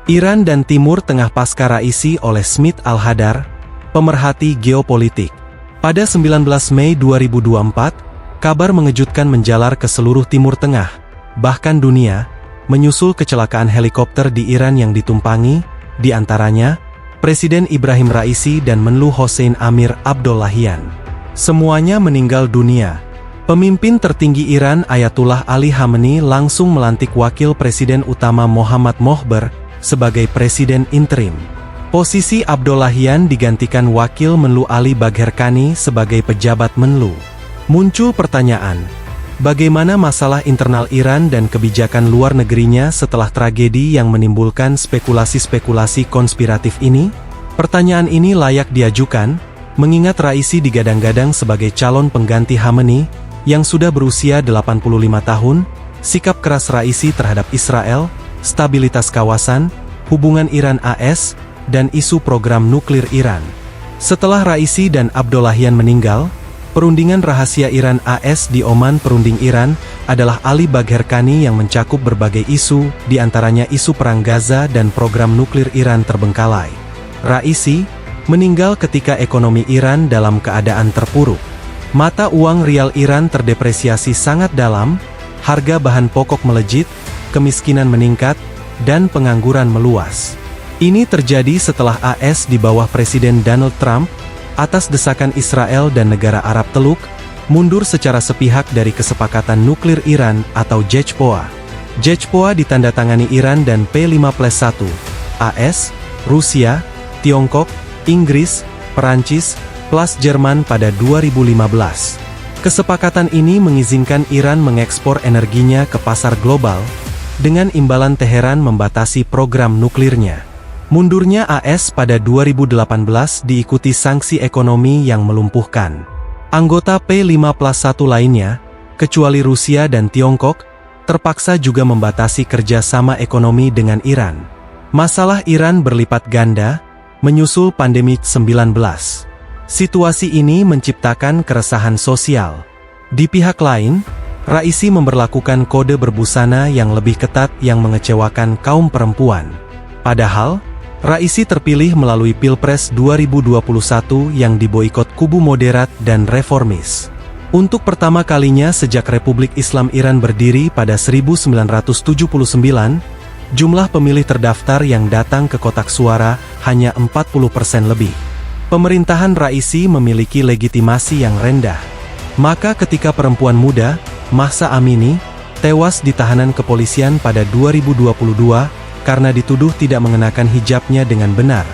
Iran dan Timur Tengah pasca Raisi oleh Smith Al-Hadar, pemerhati geopolitik. Pada 19 Mei 2024, kabar mengejutkan menjalar ke seluruh Timur Tengah, bahkan dunia, menyusul kecelakaan helikopter di Iran yang ditumpangi, di antaranya, Presiden Ibrahim Raisi dan Menlu Hossein Amir Abdollahian. Semuanya meninggal dunia. Pemimpin tertinggi Iran Ayatullah Ali Khamenei langsung melantik Wakil Presiden Utama Mohammad Mohber sebagai Presiden Interim. Posisi Abdollahian digantikan Wakil Menlu Ali Bagherkani sebagai pejabat Menlu. Muncul pertanyaan, bagaimana masalah internal Iran dan kebijakan luar negerinya setelah tragedi yang menimbulkan spekulasi-spekulasi konspiratif ini? Pertanyaan ini layak diajukan, mengingat Raisi digadang-gadang sebagai calon pengganti Khamenei, yang sudah berusia 85 tahun, sikap keras Raisi terhadap Israel, stabilitas kawasan, hubungan Iran-AS, dan isu program nuklir Iran. Setelah Raisi dan Abdollahian meninggal, perundingan rahasia Iran-AS di Oman. Perunding Iran adalah Ali Bagherkani yang mencakup berbagai isu, di antaranya isu perang Gaza dan program nuklir Iran terbengkalai. Raisi meninggal ketika ekonomi Iran dalam keadaan terpuruk. Mata uang rial Iran terdepresiasi sangat dalam, harga bahan pokok melejit, kemiskinan meningkat, dan pengangguran meluas. Ini terjadi setelah AS di bawah Presiden Donald Trump, atas desakan Israel dan negara Arab Teluk, mundur secara sepihak dari kesepakatan nuklir Iran atau JCPOA. JCPOA ditandatangani Iran dan P5+1, AS, Rusia, Tiongkok, Inggris, Perancis, plus Jerman pada 2015. Kesepakatan ini mengizinkan Iran mengekspor energinya ke pasar global, dengan imbalan Teheran membatasi program nuklirnya. Mundurnya AS pada 2018 diikuti sanksi ekonomi yang melumpuhkan. Anggota P5+1 lainnya, kecuali Rusia dan Tiongkok, terpaksa juga membatasi kerjasama ekonomi dengan Iran. Masalah Iran berlipat ganda, menyusul pandemi COVID-19. Situasi ini menciptakan keresahan sosial. Di pihak lain, Raisi memberlakukan kode berbusana yang lebih ketat yang mengecewakan kaum perempuan. Padahal, Raisi terpilih melalui Pilpres 2021 yang diboikot kubu moderat dan reformis. Untuk pertama kalinya sejak Republik Islam Iran berdiri pada 1979, jumlah pemilih terdaftar yang datang ke kotak suara hanya 40% lebih. Pemerintahan Raisi memiliki legitimasi yang rendah. Maka ketika perempuan muda, Mahsa Amini, tewas di tahanan kepolisian pada 2022, karena dituduh tidak mengenakan hijabnya dengan benar.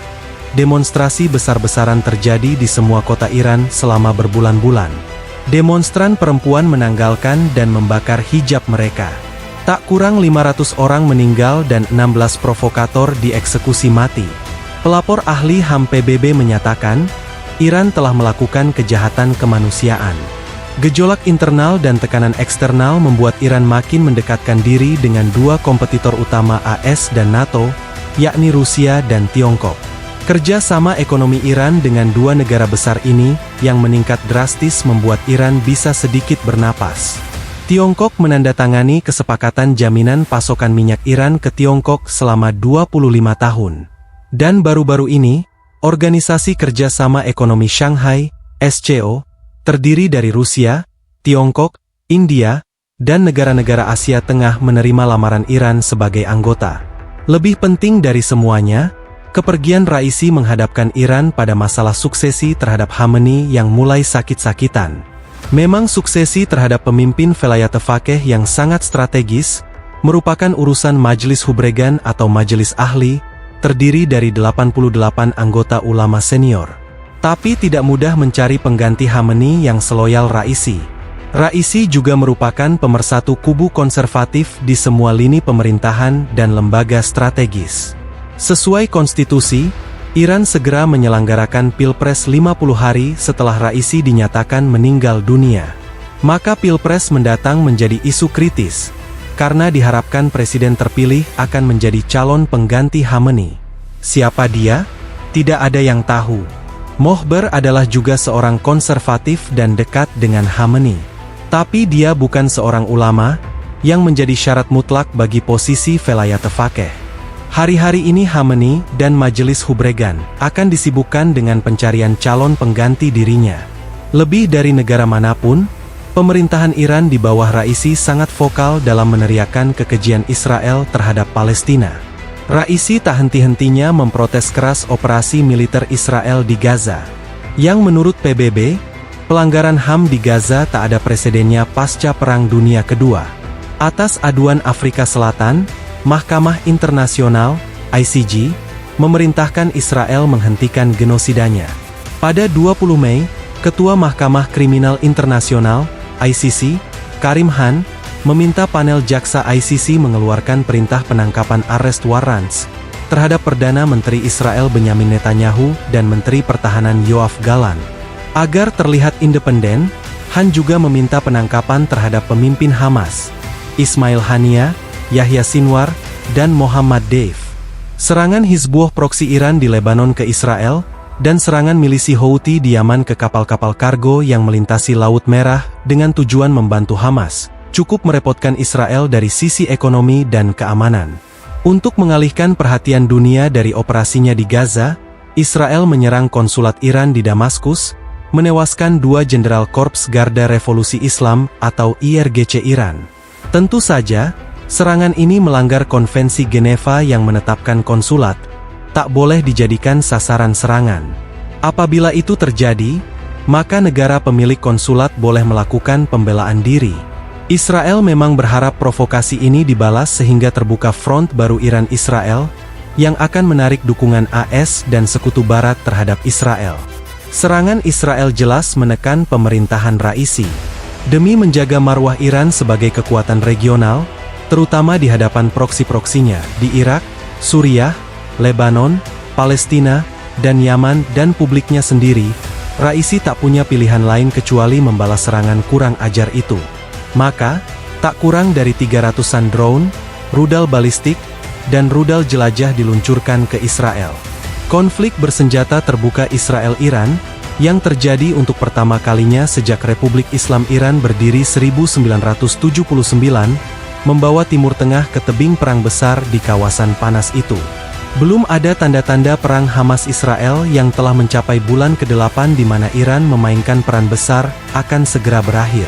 Demonstrasi besar-besaran terjadi di semua kota Iran selama berbulan-bulan. Demonstran perempuan menanggalkan dan membakar hijab mereka. Tak kurang 500 orang meninggal dan 16 provokator dieksekusi mati. Pelapor ahli HAM PBB menyatakan, Iran telah melakukan kejahatan kemanusiaan. Gejolak internal dan tekanan eksternal membuat Iran makin mendekatkan diri dengan dua kompetitor utama AS dan NATO, yakni Rusia dan Tiongkok. Kerjasama ekonomi Iran dengan dua negara besar ini, yang meningkat drastis membuat Iran bisa sedikit bernapas. Tiongkok menandatangani kesepakatan jaminan pasokan minyak Iran ke Tiongkok selama 25 tahun. Dan baru-baru ini, Organisasi Kerjasama Ekonomi Shanghai, SCO, terdiri dari Rusia, Tiongkok, India, dan negara-negara Asia Tengah menerima lamaran Iran sebagai anggota. Lebih penting dari semuanya, kepergian Raisi menghadapkan Iran pada masalah suksesi terhadap Khamenei yang mulai sakit-sakitan. Memang suksesi terhadap pemimpin Velayat Faqih yang sangat strategis, merupakan urusan Majelis Hubregan atau Majelis Ahli, terdiri dari 88 anggota ulama senior. Tapi tidak mudah mencari pengganti Khamenei yang seloyal Raisi. Raisi juga merupakan pemersatu kubu konservatif di semua lini pemerintahan dan lembaga strategis. Sesuai konstitusi, Iran segera menyelenggarakan Pilpres 50 hari setelah Raisi dinyatakan meninggal dunia. Maka Pilpres mendatang menjadi isu kritis, karena diharapkan presiden terpilih akan menjadi calon pengganti Khamenei. Siapa dia? Tidak ada yang tahu. Mohber adalah juga seorang konservatif dan dekat dengan Khamenei. Tapi dia bukan seorang ulama, yang menjadi syarat mutlak bagi posisi Velayat Faqih. Hari-hari ini Khamenei dan Majelis Hubregan akan disibukkan dengan pencarian calon pengganti dirinya. Lebih dari negara manapun, pemerintahan Iran di bawah Raisi sangat vokal dalam meneriakkan kekejian Israel terhadap Palestina. Raisi tak henti-hentinya memprotes keras operasi militer Israel di Gaza, yang menurut PBB, pelanggaran HAM di Gaza tak ada presidennya pasca Perang Dunia Kedua. Atas aduan Afrika Selatan, Mahkamah Internasional, ICJ, memerintahkan Israel menghentikan genosidanya. Pada 20 Mei, Ketua Mahkamah Kriminal Internasional, ICC, Karim Khan, meminta panel jaksa ICC mengeluarkan perintah penangkapan arrest warrants terhadap Perdana Menteri Israel Benyamin Netanyahu dan Menteri Pertahanan Yoav Gallant. Agar terlihat independen, Khan juga meminta penangkapan terhadap pemimpin Hamas, Ismail Haniyeh, Yahya Sinwar, dan Mohammad Deif. Serangan Hizbullah proksi Iran di Lebanon ke Israel, dan serangan milisi Houthi di Yaman ke kapal-kapal kargo yang melintasi Laut Merah dengan tujuan membantu Hamas, cukup merepotkan Israel dari sisi ekonomi dan keamanan. Untuk mengalihkan perhatian dunia dari operasinya di Gaza, Israel menyerang konsulat Iran di Damaskus, menewaskan 2 jenderal Korps Garda Revolusi Islam atau IRGC Iran. Tentu saja, serangan ini melanggar Konvensi Geneva yang menetapkan konsulat tak boleh dijadikan sasaran serangan. Apabila itu terjadi, maka negara pemilik konsulat boleh melakukan pembelaan diri. Israel memang berharap provokasi ini dibalas sehingga terbuka front baru Iran-Israel, yang akan menarik dukungan AS dan Sekutu Barat terhadap Israel. Serangan Israel jelas menekan pemerintahan Raisi. Demi menjaga marwah Iran sebagai kekuatan regional, terutama di hadapan proksi-proksinya di Irak, Suriah, Lebanon, Palestina, dan Yaman dan publiknya sendiri, Raisi tak punya pilihan lain kecuali membalas serangan kurang ajar itu. Maka, tak kurang dari 300-an drone, rudal balistik, dan rudal jelajah diluncurkan ke Israel. Konflik bersenjata terbuka Israel-Iran, yang terjadi untuk pertama kalinya sejak Republik Islam Iran berdiri 1979, membawa Timur Tengah ke tebing perang besar di kawasan panas itu. Belum ada tanda-tanda perang Hamas-Israel yang telah mencapai bulan ke-8 di mana Iran memainkan peran besar akan segera berakhir.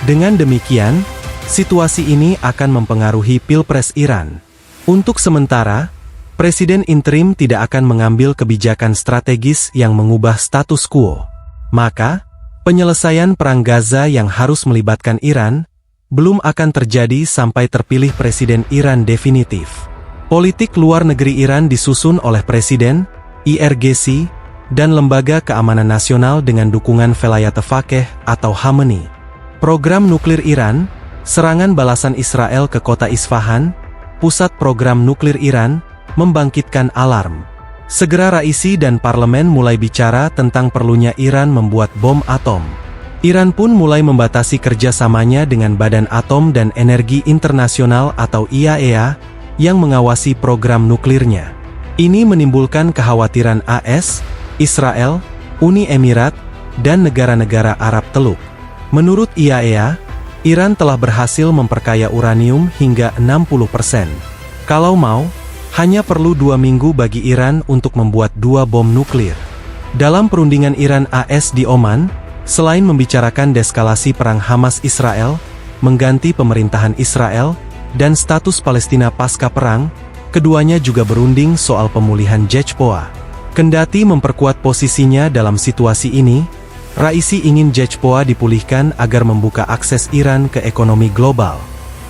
Dengan demikian, situasi ini akan mempengaruhi Pilpres Iran. Untuk sementara, Presiden interim tidak akan mengambil kebijakan strategis yang mengubah status quo. Maka, penyelesaian perang Gaza yang harus melibatkan Iran, belum akan terjadi sampai terpilih Presiden Iran definitif. Politik luar negeri Iran disusun oleh Presiden, IRGC, dan Lembaga Keamanan Nasional dengan dukungan Velayat Faqih atau Khamenei. Program nuklir Iran, serangan balasan Israel ke kota Isfahan, pusat program nuklir Iran, membangkitkan alarm. Segera Raisi dan parlemen mulai bicara tentang perlunya Iran membuat bom atom. Iran pun mulai membatasi kerjasamanya dengan Badan Atom dan Energi Internasional atau IAEA, yang mengawasi program nuklirnya. Ini menimbulkan kekhawatiran AS, Israel, Uni Emirat, dan negara-negara Arab Teluk. Menurut IAEA, Iran telah berhasil memperkaya uranium hingga 60%. Kalau mau, hanya perlu 2 minggu bagi Iran untuk membuat 2 bom nuklir. Dalam perundingan Iran-AS di Oman, selain membicarakan deskalasi perang Hamas-Israel, mengganti pemerintahan Israel, dan status Palestina pasca perang, keduanya juga berunding soal pemulihan JCPOA. Kendati memperkuat posisinya dalam situasi ini, Raisi ingin JCPOA dipulihkan agar membuka akses Iran ke ekonomi global.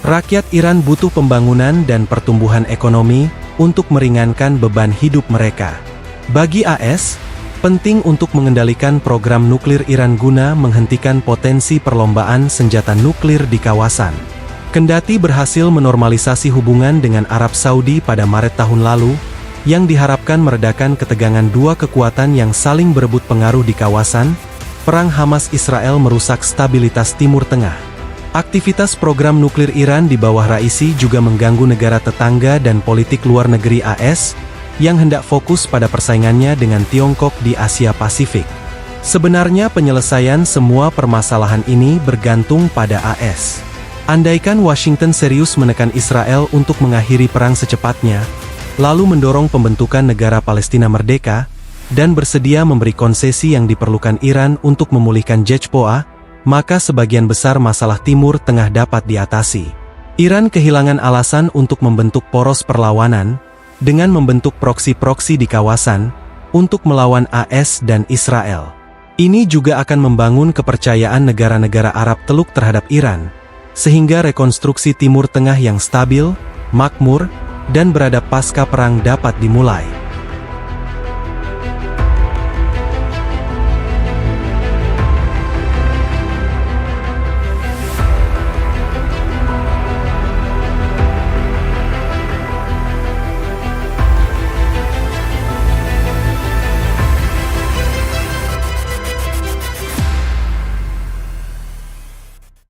Rakyat Iran butuh pembangunan dan pertumbuhan ekonomi untuk meringankan beban hidup mereka. Bagi AS, penting untuk mengendalikan program nuklir Iran guna menghentikan potensi perlombaan senjata nuklir di kawasan. Kendati berhasil menormalisasi hubungan dengan Arab Saudi pada Maret tahun lalu, yang diharapkan meredakan ketegangan 2 kekuatan yang saling berebut pengaruh di kawasan, perang Hamas-Israel merusak stabilitas Timur Tengah. Aktivitas program nuklir Iran di bawah Raisi juga mengganggu negara tetangga dan politik luar negeri AS, yang hendak fokus pada persaingannya dengan Tiongkok di Asia Pasifik. Sebenarnya penyelesaian semua permasalahan ini bergantung pada AS. Andaikan Washington serius menekan Israel untuk mengakhiri perang secepatnya, lalu mendorong pembentukan negara Palestina merdeka, dan bersedia memberi konsesi yang diperlukan Iran untuk memulihkan Jeshboa, maka sebagian besar masalah Timur Tengah dapat diatasi. Iran kehilangan alasan untuk membentuk poros perlawanan, dengan membentuk proksi-proksi di kawasan, untuk melawan AS dan Israel. Ini juga akan membangun kepercayaan negara-negara Arab Teluk terhadap Iran, sehingga rekonstruksi Timur Tengah yang stabil, makmur, dan beradab pasca perang dapat dimulai.